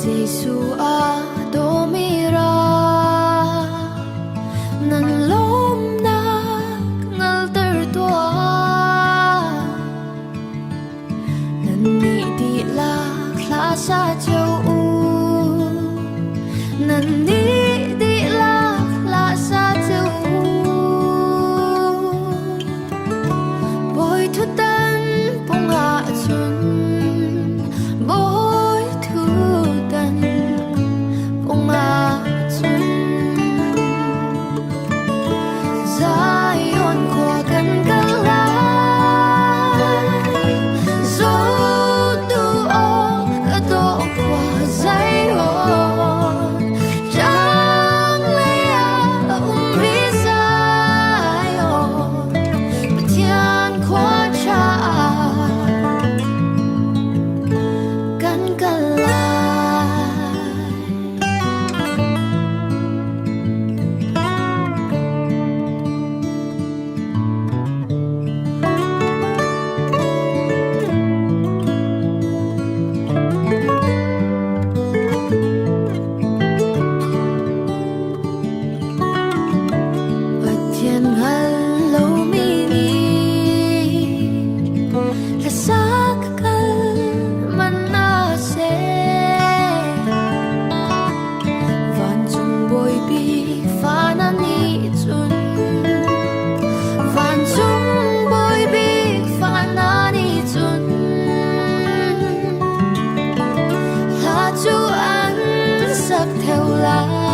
Giêsu Ado Mira nan lom nak ngal tertua nan ni di la klasa jau nan ni di la klasa jau boy thu tan ponga chun boy thu tan ponga chun Zion kwa kan kala zo tu o ado kwa Zion jang lea vi Zion tian kwa cha kan kala Pathian hello mini lasak kal manase van chung boy bi fanani chun van chung boy bi fanani chun la chu an sak theo la